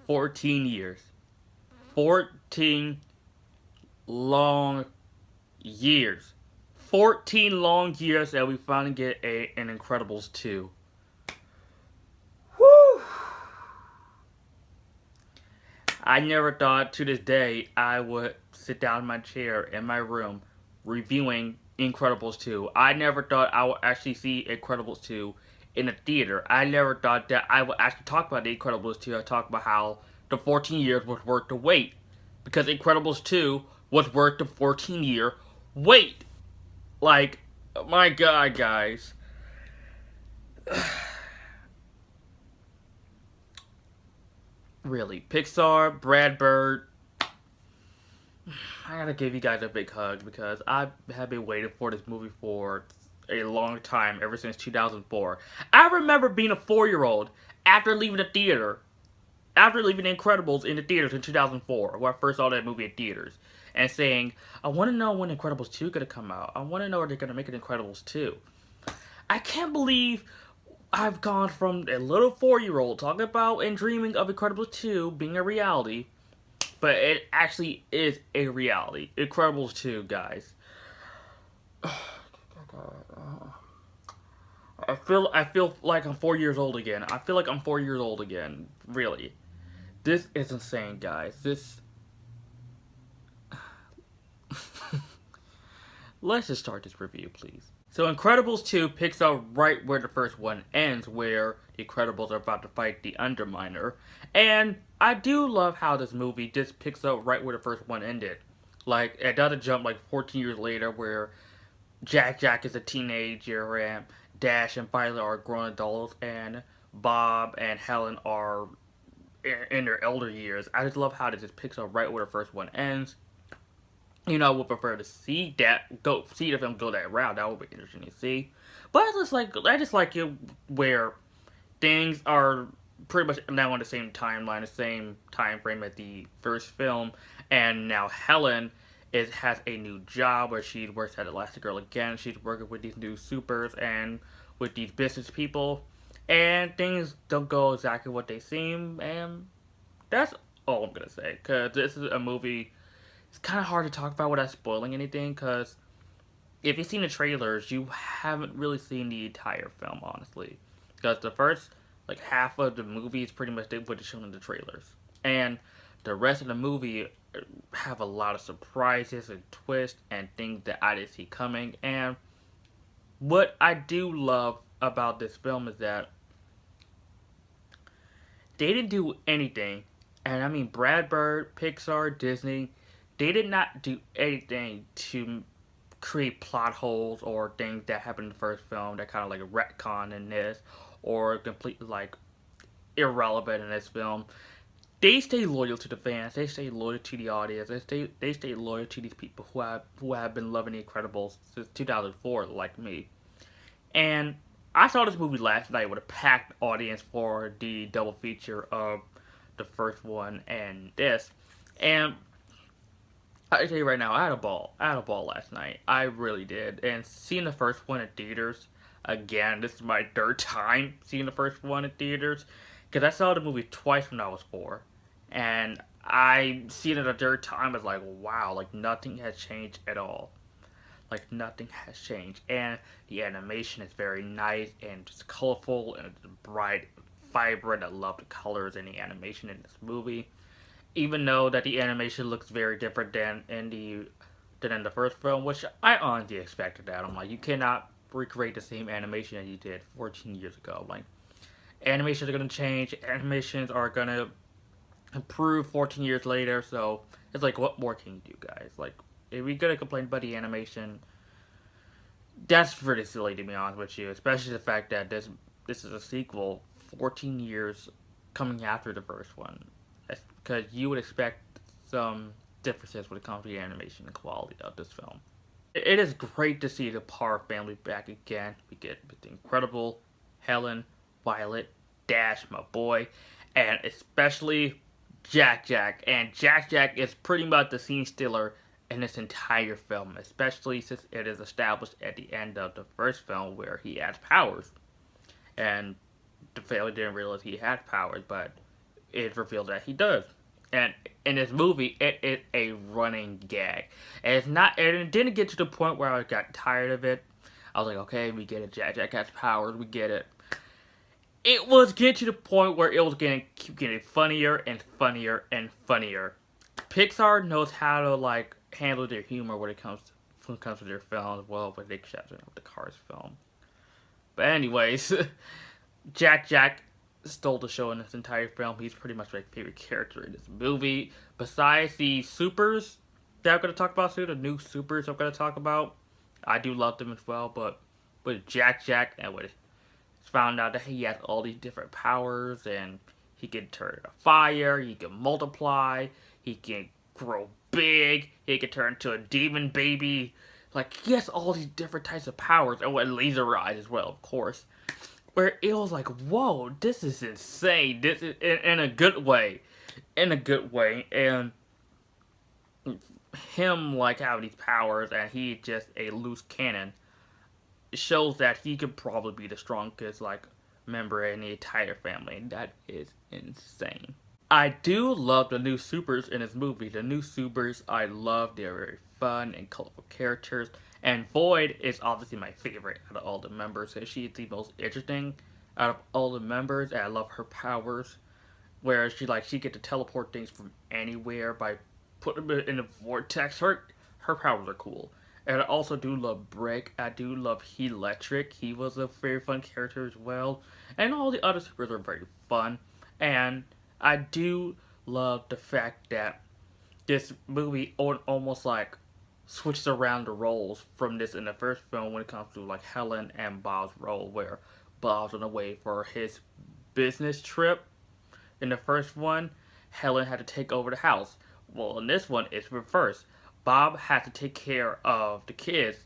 14 years. 14 long years. 14 long years that we finally get an Incredibles 2. Whew. I never thought to this day I would sit down in my chair in my room reviewing Incredibles 2. I never thought I would actually see Incredibles 2 in a theater. I never thought that I would actually talk about the Incredibles 2. I talk about how the 14 years was worth the wait. Because Incredibles 2 was worth the 14-year wait. Like, my god, guys. Really, Pixar, Brad Bird, I gotta give you guys a big hug because I have been waiting for this movie for a long time, ever since 2004. I remember being a 4-year-old after leaving the theater, after leaving Incredibles in the theaters in 2004, when I first saw that movie in theaters, and saying, I want to know when Incredibles 2 is gonna come out. I want to know if they're gonna make an Incredibles 2. I can't believe I've gone from a little 4-year-old talking about and dreaming of Incredibles 2 being a reality, but it actually is a reality. Incredibles 2, guys. I feel like I'm 4 years old again. I feel like I'm 4 years old again. Really. This is insane, guys. This Let's just start this review, please. So Incredibles 2 picks up right where the first one ends, where the Incredibles are about to fight the Underminer. And I do love how this movie just picks up right where the first one ended. Like, it doesn't jump like 14 years later where Jack is a teenager and Dash and Violet are grown adults and Bob and Helen are in their elder years. I just love how it just picks up right where the first one ends. I would prefer to see the film go that route. That would be interesting to see. But I just like it where things are pretty much now on the same timeline, the same time frame as the first film, and now Helen has a new job where she works at Elastigirl again. She's working with these new supers and with these business people, and things don't go exactly what they seem, and that's all I'm gonna say. Cause this is a movie. It's kind of hard to talk about without spoiling anything, because if you've seen the trailers, you haven't really seen the entire film, honestly. Because the first, like, half of the movie is pretty much what is shown in the trailers. And the rest of the movie have a lot of surprises and twists and things that I didn't see coming. And what I do love about this film is that they didn't do anything. And I mean, Brad Bird, Pixar, Disney, they did not do anything to create plot holes or things that happened in the first film that kind of like retcon in this, or completely like irrelevant in this film. They stay loyal to the fans. They stay loyal to the audience. They stay loyal to these people who have been loving The Incredibles since 2004, like me. And I saw this movie last night with a packed audience for the double feature of the first one and this. And I tell you right now, I had a ball. I had a ball last night. I really did. And seeing the first one in theaters, again, this is my third time seeing the first one in theaters. Because I saw the movie twice when I was 4. And I seen it a third time, I was like, wow, like nothing has changed at all. Like nothing has changed. And the animation is very nice and just colorful and bright, vibrant. I love the colors and the animation in this movie, even though that the animation looks very different than in the first film, which I honestly expected that. I'm like, you cannot recreate the same animation that you did 14 years ago. Like, animations are gonna change, animations are gonna improve 14 years later. So it's like, what more can you do, guys? Like, if you're gonna complain about the animation, that's pretty silly, to be honest with you. Especially the fact that this is a sequel 14 years coming after the first one, because you would expect some differences when it comes to the animation and quality of this film. It is great to see the Parr family back again. We get the incredible Helen, Violet, Dash, my boy, and especially Jack. And Jack is pretty much the scene stealer in this entire film, especially since it is established at the end of the first film where he has powers. And the family didn't realize he had powers, but it's revealed that he does. And in this movie, it is a running gag. And it's not, and it didn't get to the point where I got tired of it. I was like, okay, we get it. Jack has powers, we get it. It was getting to the point where it was keep getting funnier and funnier and funnier. Pixar knows how to like handle their humor when it comes to their films. Well, but they shot with the Cars film. But anyways, Jack stole the show in this entire film. He's pretty much my favorite character in this movie. Besides the supers that I'm going to talk about soon, the new supers I'm going to talk about, I do love them as well. But with Jack and with found out that he has all these different powers, and he can turn into fire, he can multiply, he can grow big, he can turn into a demon baby. Like, he has all these different types of powers, and with laser eyes as well, of course. Where it was like, whoa, this is insane. This is in a good way. In a good way. And him, like, having these powers, and he just a loose cannon, shows that he could probably be the strongest, like, member in the entire family. And that is insane. I do love the new supers in this movie. The new supers, I love. They're very fun and colorful characters. And Void is obviously my favorite out of all the members. So she's the most interesting out of all the members. And I love her powers. Where she get to teleport things from anywhere by putting them in a vortex. Her powers are cool. And I also do love Brick. I do love Electric. He was a very fun character as well. And all the other supers are very fun. And I do love the fact that this movie almost like switches around the roles from this in the first film when it comes to like Helen and Bob's role, where Bob's on the way for his business trip. In the first one, Helen had to take over the house. Well, in this one, it's reversed. Bob had to take care of the kids,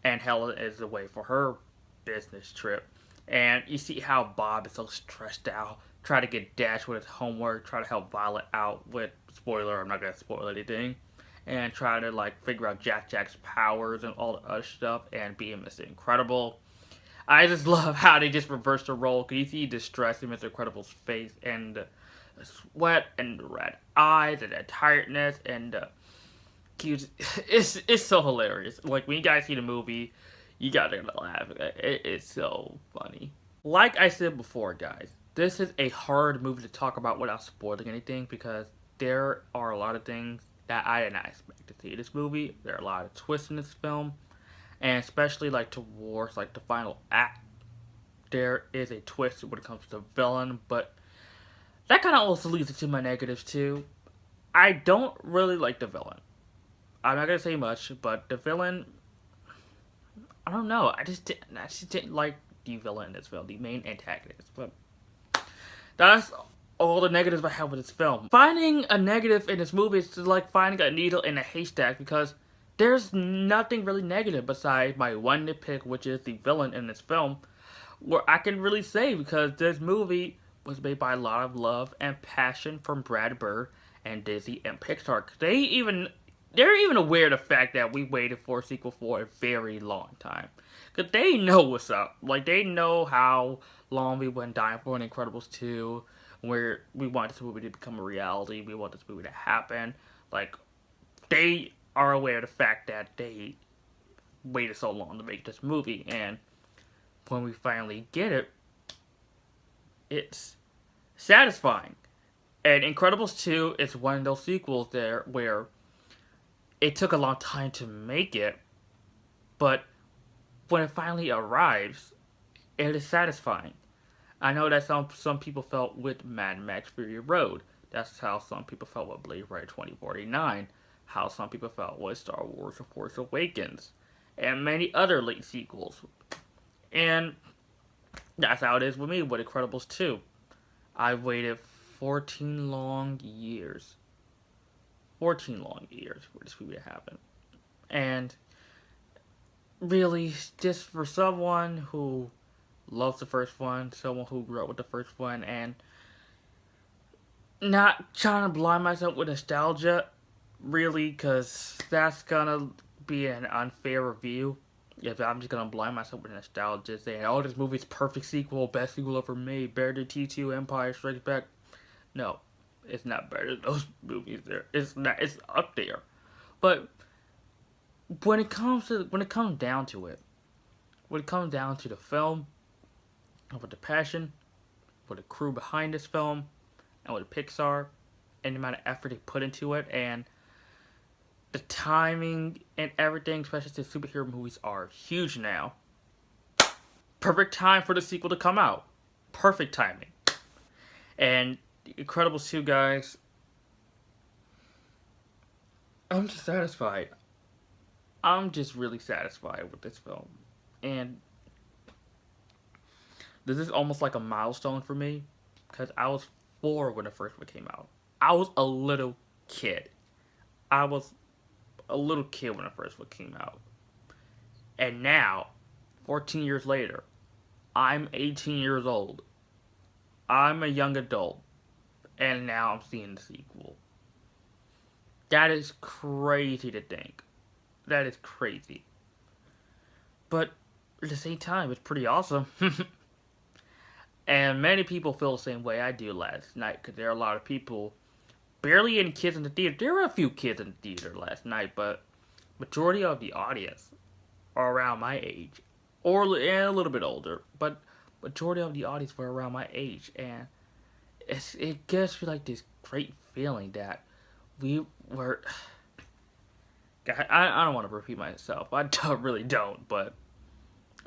and Helen is away for her business trip. And you see how Bob is so stressed out, try to get Dash with his homework, try to help Violet out with, spoiler, I'm not going to spoil anything, and try to like figure out Jack's powers and all the other stuff, and be Mr. Incredible. I just love how they just reverse the role, because you see distress in Mr. Incredible's face, and the sweat, and the red eyes, and the tiredness, and it's so hilarious. Like, when you guys see the movie, you guys are gonna laugh. It's so funny. Like I said before, guys, this is a hard movie to talk about without spoiling anything, because there are a lot of things that I did not expect to see in this movie. There are a lot of twists in this film, and especially like towards like the final act, there is a twist when it comes to the villain, but that kind of also leads into my negatives too. I don't really like the villain. I'm not gonna say much, but the villain, I don't know. I just didn't like the villain in this film, the main antagonist. But that's all the negatives I have with this film. Finding a negative in this movie is like finding a needle in a haystack, because there's nothing really negative besides my one nitpick, which is the villain in this film, where I can really say, because this movie was made by a lot of love and passion from Brad Bird and Disney and Pixar. They're even aware of the fact that we waited for a sequel for a very long time. Because they know what's up. Like, they know how long we went dying for an Incredibles 2, where we want this movie to become a reality. We want this movie to happen. Like, they are aware of the fact that they waited so long to make this movie. And when we finally get it, it's satisfying. And Incredibles 2 is one of those sequels there where it took a long time to make it, but when it finally arrives, it is satisfying. I know that some people felt with Mad Max Fury Road. That's how some people felt with Blade Runner 2049. How some people felt with Star Wars The Force Awakens. And many other late sequels. And that's how it is with me with Incredibles 2. I waited 14 long years. 14 long years for this movie to happen. And really, just for someone who loves the first one, someone who grew up with the first one, and not trying to blind myself with nostalgia, really, because that's gonna be an unfair review. If I'm just gonna blind myself with nostalgia, saying, oh, this movie's perfect sequel, best sequel ever made, better than T2, Empire Strikes Back. No, It's not better than those movies. There, it's not. It's up there. But when it comes down to it, when it comes down to the film, and with the passion, with the crew behind this film, and with Pixar, and the amount of effort they put into it, and the timing and everything, especially since superhero movies are huge now. Perfect time for the sequel to come out. Perfect timing. And Incredibles 2, guys, I'm just satisfied. I'm just really satisfied with this film. And this is almost like a milestone for me, because I was 4 when the first one came out. I was a little kid. I was a little kid when the first one came out. And now, 14 years later, I'm 18 years old. I'm a young adult. And now I'm seeing the sequel. That is crazy to think. That is crazy. But at the same time, it's pretty awesome. And many people feel the same way I do last night, because there are a lot of people, barely any kids in the theater. There were a few kids in the theater last night, but majority of the audience are around my age, or and a little bit older. But majority of the audience were around my age, and it gives me like this great feeling that we were. I don't want to repeat myself. I really don't. But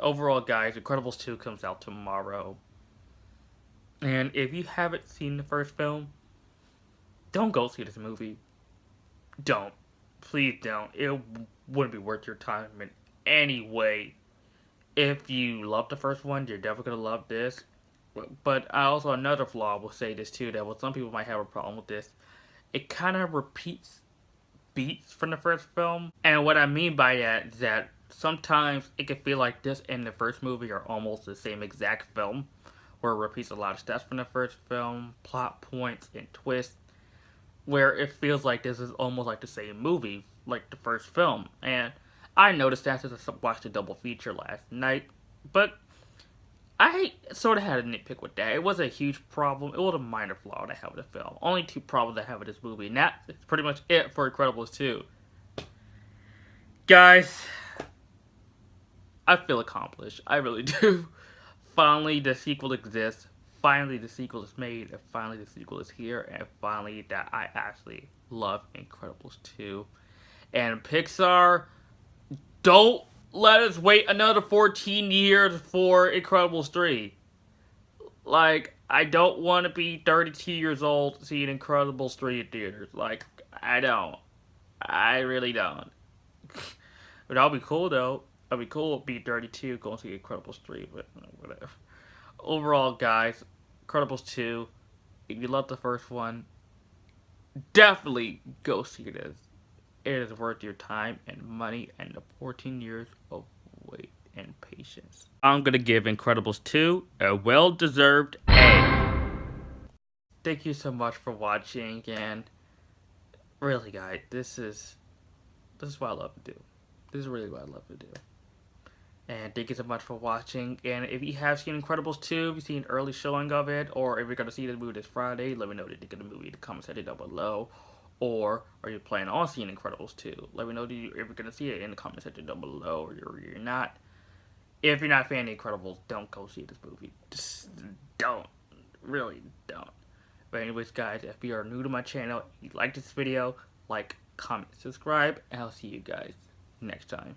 overall, guys, Incredibles 2 comes out tomorrow. And if you haven't seen the first film, don't go see this movie. Don't. Please don't. It wouldn't be worth your time in any way. If you love the first one, you're definitely going to love this. But I also, another flaw, will say this too, that some people might have a problem with this. It kind of repeats beats from the first film. And what I mean by that is that sometimes it can feel like this and the first movie are almost the same exact film, where it repeats a lot of stuff from the first film, plot points and twists, where it feels like this is almost like the same movie, like the first film. And I noticed that since I watched a double feature last night, but I sort of had a nitpick with that. It wasn't a huge problem. It was a minor flaw that I have with the film. Only 2 problems I have with this movie, and that's pretty much it for Incredibles 2. Guys, I feel accomplished. I really do. Finally, the sequel exists. Finally, the sequel is made. And finally, the sequel is here. And finally, that I actually love Incredibles 2. And Pixar, don't let us wait another 14 years for Incredibles 3. Like, I don't want to be 32 years old seeing Incredibles 3 in theaters. Like, I don't. I really don't. But that'll be cool, though. That'll be cool to be 32 going to see Incredibles 3, but whatever. Overall, guys, Incredibles 2, if you love the first one, definitely go see this. It is worth your time and money and the 14 years of wait and patience. I'm going to give Incredibles 2 a well-deserved A. Thank you so much for watching, and really, guys, this is what I love to do. This is really what I love to do. And thank you so much for watching. And if you have seen Incredibles 2, if you've seen an early showing of it, or if you're going to see the movie this Friday, let me know what you think of the movie in the comment section down below. Or are you planning on seeing Incredibles 2? Let me know if you're going to see it in the comment section down below, or you're not. If you're not a fan of Incredibles, don't go see this movie. Just don't. Really don't. But anyways, guys, if you are new to my channel, if you like this video, like, comment, subscribe, and I'll see you guys next time.